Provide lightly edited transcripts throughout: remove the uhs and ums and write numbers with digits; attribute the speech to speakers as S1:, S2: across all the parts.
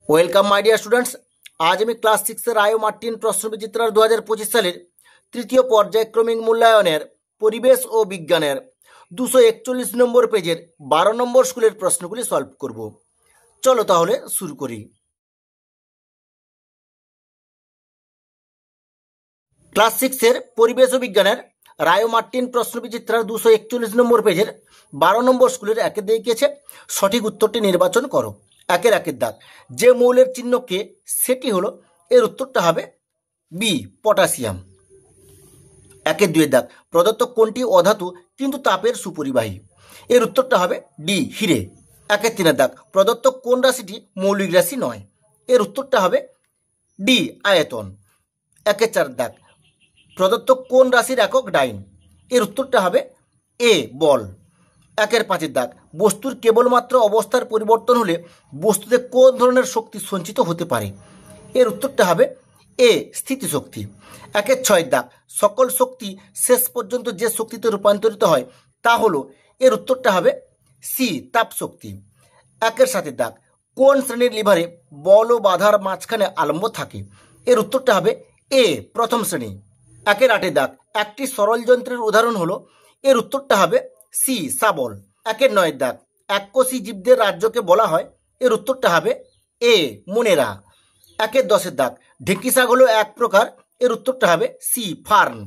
S1: Welcome my dear students. আজ আমি class 6 রায় ও Martin প্রশ্নবিচিত্রার 2025 সালের তৃতীয় পর্যায়ক্রমিক মূল্যায়নের পরিবেশ ও বিজ্ঞানের 241 নম্বর পেজের 12 নম্বর স্কুলের প্রশ্নগুলি সলভ করব। চলো তাহলে শুরু করি। ক্লাস 6 পরিবেশ ও বিজ্ঞানের রায় ও মার্টিন প্রশ্নবিচিত্রার 241 নম্বর পেজের 12 নম্বর স্কুলের একে দেখিয়েছে সঠিক উত্তরটি নির্বাচন করো। একের দাগ, যে মৌলের চিহ্ন কে সেটি হলো, এর উত্তরটা হবে বি পটাশিয়াম। একের দুয়ের দাগ, প্রদত্ত কোনটি অধাতু কিন্তু তাপের সুপরিবাহী, এর উত্তরটা হবে ডি হিরে। একের তিনের দাগ, প্রদত্ত কোন রাশিটি মৌলিক রাশি নয়, এর উত্তরটা হবে ডি আয়তন। একের চার দাগ, প্রদত্ত কোন রাশির একক ডাইন, এর উত্তরটা হবে এ বল। একের পাঁচের দাগ, বস্তুর কেবলমাত্র অবস্থার পরিবর্তন হলে বস্তুতে কোন ধরনের শক্তি সঞ্চিত হতে পারে, এর উত্তরটা হবে এ স্থিতিশক্তি। একের ছয়ের দাগ, সকল শক্তি শেষ পর্যন্ত যে শক্তিতে রূপান্তরিত হয় তা হলো, এর উত্তরটা হবে সি তাপ শক্তি। একের সাতের দাগ, কোন শ্রেণীর লিভারে বল ও বাধার মাঝখানে আলম্ব থাকে, এর উত্তরটা হবে এ প্রথম শ্রেণী। একের আটের দাগ, একটি সরল যন্ত্রের উদাহরণ হলো, এর উত্তরটা হবে সি শাবল। একের নয়ের দাগ, এককোষী জীবদের রাজ্যকে বলা হয়, এর উত্তরটা হবে এ মোনেরা। একের দশের দাগ, ঢেঁকি শাক হলো এক প্রকার, এর উত্তরটা হবে সি ফার্ন।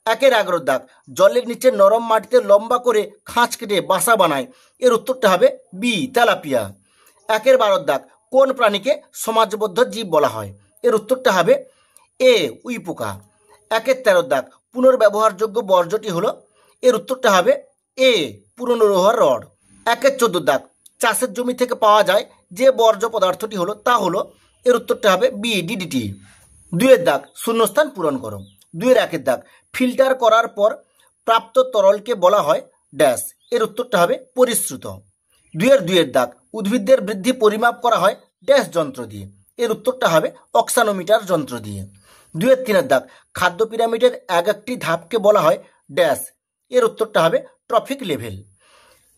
S1: একের 11 দাগ, জলের নিচে নরম মাটিতে লম্বা করে খাঁজ কেটে বাসা বানায়, এর উত্তরটা হবে বি তেলাপিয়া। একের 12 দাগ, কোন প্রাণীকে সমাজবদ্ধ জীব বলা হয়, এর উত্তরটা হবে এ উইপোকা। একের 13 দাগ, পুনর্ব্যবহারযোগ্য বর্জ্যটি হলো, এর উত্তরটা হবে এ পুরনো লোহার রড। একের 14 দাগ, চাষের জমি থেকে পাওয়া যায় যে বর্জ্য পদার্থটি হলো তা হলো, এর উত্তরটা হবে বি ডিডিটি। দুয়ের দাগ, শূন্যস্থান পূরণ করো। দুয়ের একের দাগ, ফিল্টার করার পর প্রাপ্ত তরলকে বলা হয় ড্যাশ, এর উত্তরটা হবে পরিশ্রুত। দুয়ের দাগ, উদ্ভিদের বৃদ্ধি পরিমাপ করা হয় ড্যাশ যন্ত্র দিয়ে, এর উত্তরটা হবে অক্সানোমিটার যন্ত্র দিয়ে। দুয়ের তিনের দাগ, খাদ্য পিরামিডের এক একটি ধাপকে বলা হয় ড্যাশ, এর উত্তরটা হবে ট্রফিক লেভেল।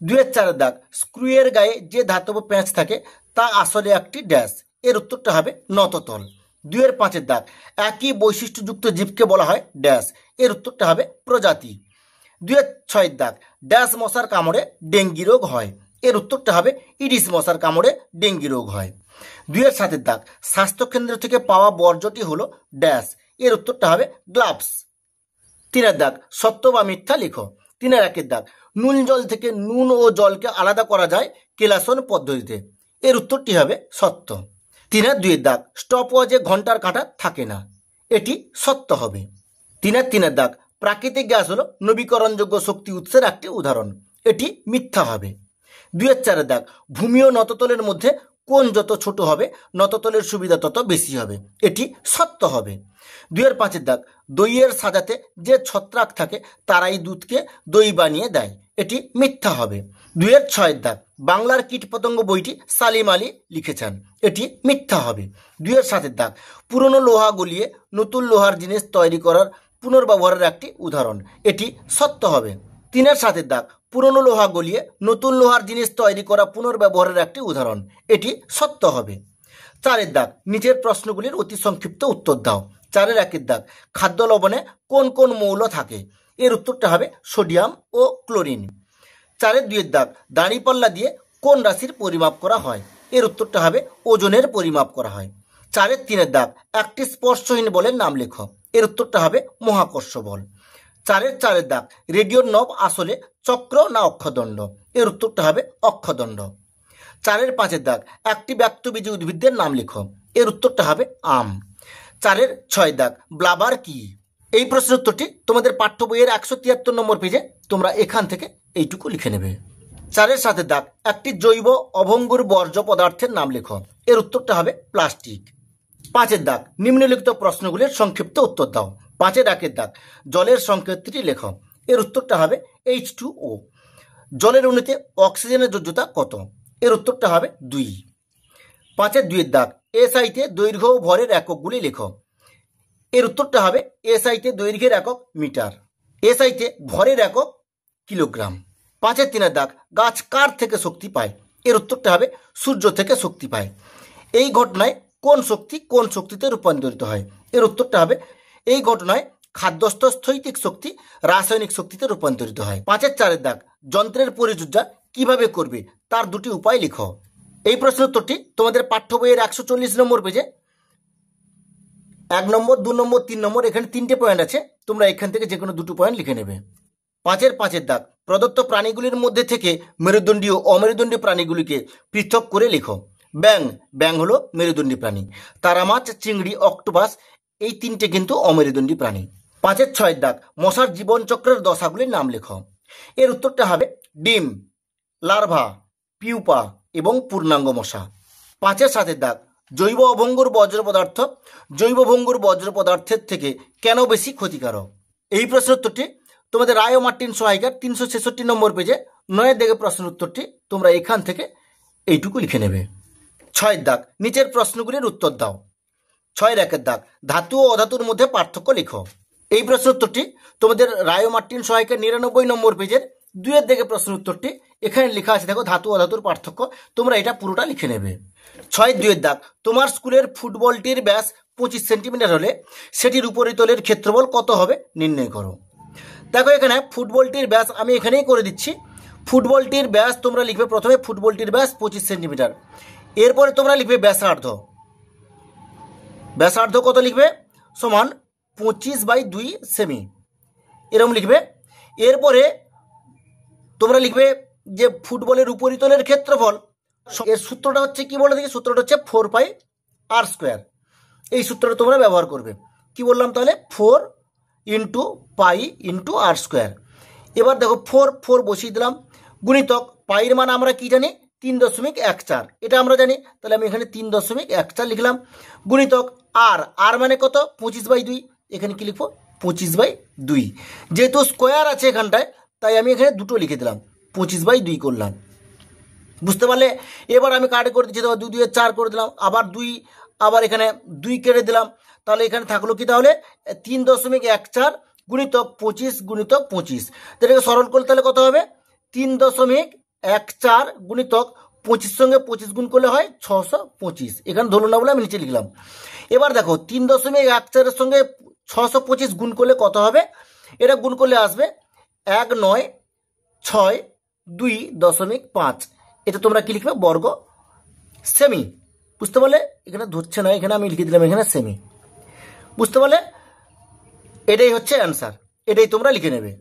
S1: দুয়ের চারের দাগ, স্ক্রুয়ের গায়ে যে ধাতব প্যাঁচ থাকে তা আসলে একটি ড্যাশ, এর উত্তরটা হবে নততল। দুয়ের পাঁচের দাগ, একই বৈশিষ্ট্যযুক্ত জীবকে বলা হয় ড্যাশ, এর উত্তরটা হবে প্রজাতি। দুয়ের ছয়ের দাগ, ড্যাশ মশার কামড়ে ডেঙ্গি রোগ হয়, এর উত্তরটা হবে ইডিস মশার কামড়ে ডেঙ্গি রোগ হয়। দুয়ের সাতের দাগ, স্বাস্থ্যকেন্দ্র থেকে পাওয়া বর্জ্যটি হলো ড্যাশ, এর উত্তরটা হবে গ্লাভস। তিনের দাগ, সত্য বা মিথ্যা লিখো। তিনের একের দাগ, নুন জল থেকে নুন ও জলকে আলাদা করা যায় কেলাসন পদ্ধতিতে, এর উত্তরটি হবে সত্য। তিনের দুইয়ের দাগ, স্টপ ওয়াচে ঘন্টার কাঁটা থাকে না, এটি সত্য হবে। তিনের দাগ, প্রাকৃতিক গ্যাস হলো নবীকরণযোগ্য শক্তি উৎসের একটি উদাহরণ, এটি মিথ্যা হবে। দুয়ের চারের দাগ, ভূমি ও নততলের মধ্যে কোন যত ছোট হবে নততলের সুবিধা তত বেশি হবে, এটি সত্য হবে। দুয়ের পাঁচের দাগ, দইয়ের সাজাতে যে ছত্রাক থাকে তারাই দুধকে দই বানিয়ে দেয়, এটি মিথ্যা হবে। দুয়ের ছয়ের দাগ, বাংলার কীটপতঙ্গ বইটি সালিম আলী লিখেছেন, এটি মিথ্যা হবে। দুয়ের সাতের দাগ, পুরনো লোহা গলিয়ে নতুন লোহার জিনিস তৈরি করার পুনর্ব্যবহারের একটি উদাহরণ, এটি সত্য হবে। তিনের সাতের দাগ, পুরনো লোহা গলিয়ে নতুন লোহার জিনিস তৈরি করা পুনর্ব্যবহারের একটি উদাহরণ, এটি সত্য হবে। চারের দাগ, নিচের প্রশ্নগুলির অতি সংক্ষিপ্ত উত্তর দাও। চারের একের দাগ, খাদ্য লবণে কোন কোন মৌল থাকে, এর উত্তরটা হবে সোডিয়াম ও ক্লোরিন। চারের দুইয়ের দাগ, দাঁড়িপাল্লা দিয়ে কোন রাশির পরিমাপ করা হয়, এর উত্তরটা হবে ওজনের পরিমাপ করা হয়। চারের তিনের দাগ, একটি স্পর্শহীন বলের নাম লেখো, এর উত্তরটা হবে মহাকর্ষ বল। চারের দাগ, রেডিওর নব আসলে চক্র না অক্ষদণ্ড, এর উত্তরটা হবে অক্ষদণ্ড। চারের পাঁচের দাগ, একটি ব্যক্তবীজী উদ্ভিদের নাম লেখো, এর উত্তরটা হবে আম। চারের ছয় দাগ, ব্লাবার কি? এই প্রশ্নের উত্তরটি তোমাদের পাঠ্য বইয়ের 173 নম্বর পেজে তোমরা এখান থেকে এইটুকু লিখে নেবে। চারের সাথে দাগ, একটি জৈব অভঙ্গুর বর্জ্য পদার্থের নাম লেখো, এর উত্তরটা হবে প্লাস্টিক। পাঁচের দাগ, নিম্নলিখিত প্রশ্নগুলির সংক্ষিপ্ত উত্তর দাও। পাঁচের একের দাগ, জলের সংকেতটি লেখো, এর উত্তরটা হবে H2O। জলের অণুতে অক্সিজেনের যোজ্যতা কত, এর উত্তরটা হবে 2। পাঁচের দুইয়ের দাগ, এসআইতে দৈর্ঘ্য ও ভরের এককগুলি লেখো, এর উত্তরটা হবে এসআইতে দৈর্ঘ্যের একক মিটার, এসআইতে ভরের একক কিলোগ্রাম। পাঁচের তিনের দাগ, গাছ কার থেকে শক্তি পায়, এর উত্তরটা হবে সূর্য থেকে শক্তি পায়। এই ঘটনায় কোন শক্তি কোন শক্তিতে রূপান্তরিত হয়? এর উত্তরটা হবে এই ঘটনায় খাদ্যস্থ স্থৈতিক শক্তি রাসায়নিক শক্তিতে রূপান্তরিত হয়। 5-4 দাগ, যন্ত্রের পরিচর্যা কিভাবে করবে তার দুটি উপায় লিখো। এই প্রশ্নের উত্তরটি তোমাদের পাঠ্য বইয়ের 140 নম্বর পেজে 1 নম্বর, 2 নম্বর, 3 নম্বর, এখানে 3টে পয়েন্ট আছে, তোমরা এখান থেকে যে কোনো 2টো পয়েন্ট লিখে নেবে। 5-5 দাগ, প্রদত্ত প্রাণীগুলির মধ্যে থেকে মেরুদণ্ডী ও অমেরুদণ্ডী প্রাণীগুলিকে পৃথক করে লিখো। ব্যাং হলো মেরুদণ্ডী প্রাণী, তারা মাছ, চিংড়ি, অক্টোপাস এই 3টে কিন্তু অমেরুদণ্ডী প্রাণী। 5-6 দাগ, মশার জীবনচক্রের দশাগুলির নাম লেখো। এর উত্তরটা হবে ডিম, লার্ভা, পিউপা এবং পূর্ণাঙ্গ মশা। 5-7 দাগ, জৈব অভঙ্গুর বজ্র পদার্থের থেকে কেন বেশি ক্ষতিকারক? এই প্রশ্নের উত্তরটি তোমাদের রায় ও মার্টিন সহায়িকার 366 নম্বর পেজে 9 দাগের প্রশ্নের উত্তরটি তোমরা এখান থেকে এইটুকু লিখে নেবে। 6 দাগ, নিচের প্রশ্নগুলির উত্তর দাও। 6-1 দাগ, ধাতু ও অধাতুর মধ্যে পার্থক্য লিখো। এই প্রশ্নের উত্তরটি তোমাদের রায় ও মার্টিন সহায়িকার 99 নম্বর পেজের 2 দাগের প্রশ্নের উত্তরটি এখানে লেখা আছে, দেখো ধাতু ও অধাতুর পার্থক্য, তোমরা এটা পুরোটা লিখে নেবে। 6-2 দাগ, তোমার স্কুলের ফুটবলটির ব্যাস 25 সেন্টিমিটার হলে সেটির উপরিতলের ক্ষেত্রফল কত হবে নির্ণয় করো। দেখো এখানে ফুটবলটির ব্যাস আমি এখানেই করে দিচ্ছি। ফুটবলটির ব্যাস তোমরা লিখবে প্রথমে ফুটবলটির ব্যাস 25 সেন্টিমিটার, এরপরে তোমরা লিখবে ব্যাসার্ধ কত লিখবে সমান 25/2 সেমি, এরকম লিখবে। এরপরে তোমরা লিখবে যে ফুটবলের উপরিতলের ক্ষেত্রফল, এর সূত্রটা হচ্ছে কি বলে দেখি, সূত্রটা হচ্ছে 4πr²। এই সূত্রটা তোমরা ব্যবহার করবে। কি বললাম তাহলে 4 × π × r²। এবার দেখো 4 বসিয়ে দিলাম, গুণিতক পাইয়ের মান আমরা কি জানি 3.14, এটা আমরা জানি, তাহলে আমি এখানে 3.14 লিখলাম, গুণিতক আর মানে কত 25/2, এখানে কি লিখবো 25/2, যেহেতু স্কোয়ার আছে এখানটায় তাই আমি এখানে 2টো লিখে দিলাম, 25/2 করলাম। বুঝতে পারলে? এবার আমি কাটে করে দিচ্ছি, 2 2 4 করে দিলাম, আবার এখানে 2 কেটে দিলাম, তাহলে এখানে থাকলো কি তাহলে 3.14 গুণিতক 25 গুণিতক 25, এটাকে সরল করলে তাহলে কত হবে 3.14 গুণিতক 25 সঙ্গে 25 গুণ করলে হয় 625, এখানে ধরুন না বলে আমি নিচে লিখলাম। এবার দেখো 3.14 এর সঙ্গে 625 গুণ করলে কত হবে, এটা গুণ করলে আসবে 1962.5, এটা তোমরা কি লিখবে বর্গ সেমি। বুঝতে পারলে? এখানে ধরছে না, এখানে আমি লিখে দিলাম এখানে সেমি। বুঝতে পারলে? এটাই হচ্ছে অ্যান্সার, এটাই তোমরা লিখে নেবে।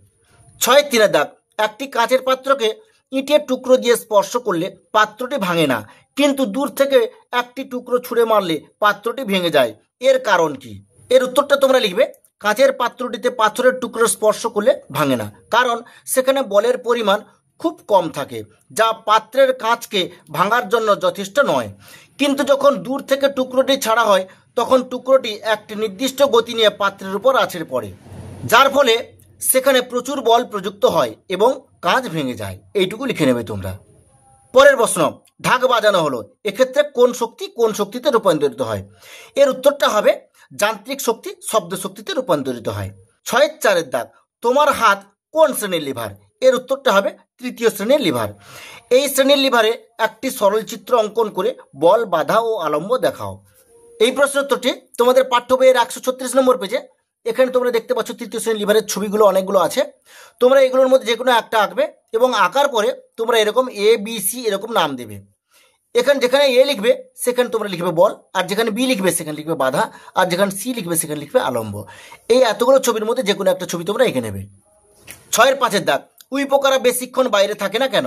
S1: 6-3 দাগ, একটি কাঁচের পাত্রকে ইটের টুকরো দিয়ে স্পর্শ করলে পাত্রটি ভাঙে না, কিন্তু দূর থেকে একটি টুকরো ছুঁড়ে মারলে পাত্রটি ভেঙে যায়, এর কারণ কি? এর উত্তরটা তোমরা লিখবে কাঁচের পাত্রটিতে পাথরের টুকরো স্পর্শ করলে ভাঙে না, কারণ সেখানে বলের পরিমাণ খুব কম থাকে, যা পাত্রের কাঁচকে ভাঙার জন্য যথেষ্ট নয়। কিন্তু যখন দূর থেকে টুকরোটি ছাড়া হয় তখন টুকরোটি একটি নির্দিষ্ট গতি নিয়ে পাত্রের উপর আছড়ে পড়ে, যার ফলে সেখানে প্রচুর বল প্রযুক্ত হয় এবং কাঁচ ভেঙে যায়। এইটুকু লিখে নেবে তোমরা। পরের প্রশ্ন, ঢাক বাজানো হলো, এক্ষেত্রে কোন শক্তি কোন শক্তিতে রূপান্তরিত হয়? এর উত্তরটা হবে যান্ত্রিক শক্তি শব্দ শক্তিতে রূপান্তরিত হয়। 6-4 দাগ, তোমার হাত কোন শ্রেণীর লিভার? এর উত্তরটা হবে 3য় শ্রেণীর লিভার। এই শ্রেণীর লিভারে একটি সরল চিত্র অঙ্কন করে বল, বাধা ও আলম্ব দেখাও। এই প্রশ্নের উত্তরটি তোমাদের পাঠ্য বইয়ের 136 নম্বর পেজে, এখানে তোমরা দেখতে পাচ্ছ 3য় শ্রেণীর লিভারের ছবিগুলো অনেকগুলো আছে, তোমরা এগুলোর মধ্যে যে কোনো একটা আঁকবে এবং আঁকার পরে তোমরা এরকম ABC এরকম নাম দেবে। এখানে যেখানে এ লিখবে সেখানে তোমরা লিখবে বল, আর যেখানে বি লিখবে সেখানে লিখবে বাধা, আর যেখানে সি লিখবে সেখানে লিখবে আলম্ব। এই এতগুলো ছবির মধ্যে যে কোনো একটা ছবি তোমরা এঁকে নেবে। 6-5 দাগ, উইপোকারা বেশিক্ষণ বাইরে থাকে না কেন?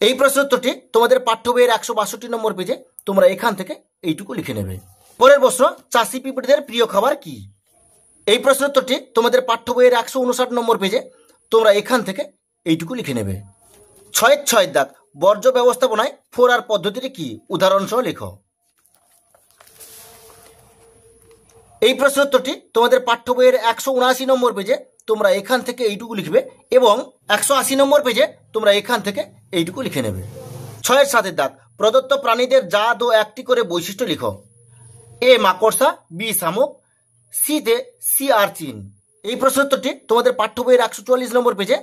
S1: এই প্রশ্নের উত্তরটি তোমাদের পাঠ্য বইয়ের 162 নম্বর পেজে, তোমরা এখান থেকে এইটুকু লিখে নেবে। পরের প্রশ্ন, চাষি পিঁপড়েদের প্রিয় খাবার কি? এই প্রশ্নের উত্তরটি তোমাদের পাঠ্য বইয়ের 159 নম্বর পেজে, তোমরা এখান থেকে এইটুকু লিখে নেবে। 6-6 দাগ, বর্জ্য ব্যবস্থাপনায় 4R পদ্ধতিটি কি? উদাহরণ সহ লেখো। এই প্রশ্নের উত্তরটি তোমাদের পাঠ্য বইয়ের 179 নম্বর পেজে, তোমরা এখান থেকে এইটুকু লিখবে এবং 180 নম্বর পেজে তোমরা এখান থেকে এইটুকু লিখে নেবে। 6-7 দাগ, প্রদত্ত প্রাণীদের জাত ও একটি করে বৈশিষ্ট্য লিখো। এ মাকড়সা, বি শামুক, সিতে আর্চিন। এই প্রশ্নের উত্তরটি তোমাদের পাঠ্য বইয়ের 144 নম্বর পেজে,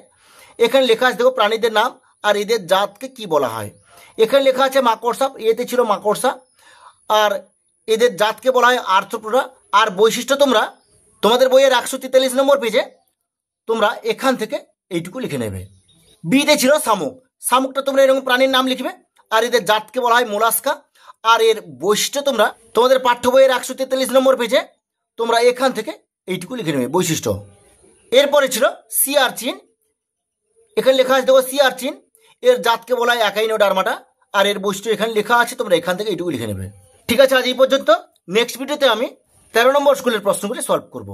S1: এখানে লেখা আছে দেখো প্রাণীদের নাম আর এদের জাতকে কি বলা হয়। এখানে লেখা আছে মাকড়সা, এতে ছিল মাকড়সা, আর এদের জাতকে বলা হয় আর্থ্রোপোডা। আর বৈশিষ্ট্য তোমরা তোমাদের বইয়ের 143 নম্বর পেজে তোমরা এখান থেকে এইটুকু লিখে নেবে। বিতে ছিল শামুক। শামুকটা তোমরা এরকম প্রাণীর নাম লিখবে, আর এদের জাতকে বলা হয় মোলাস্কা। আর এর বৈশিষ্ট্য তোমরা তোমাদের পাঠ্য বইয়ের 143 নম্বর পেজে তোমরা এখান থেকে এইটুকু লিখে নেবে বৈশিষ্ট্য। এরপরে ছিল সি আর্চিন। এখানে লেখা আছে দেখো সি আর্চিন, এর জাতকে বলা হয় একাইনোডার্মাটা। আর এর বৈশিষ্ট্য এখানে লেখা আছে, তোমরা এখান থেকে এইটুকু লিখে নেবে। ঠিক আছে, আজ এই পর্যন্ত। নেক্সট ভিডিওতে আমি 13 নম্বর স্কুলের প্রশ্নগুলি সলভ করব।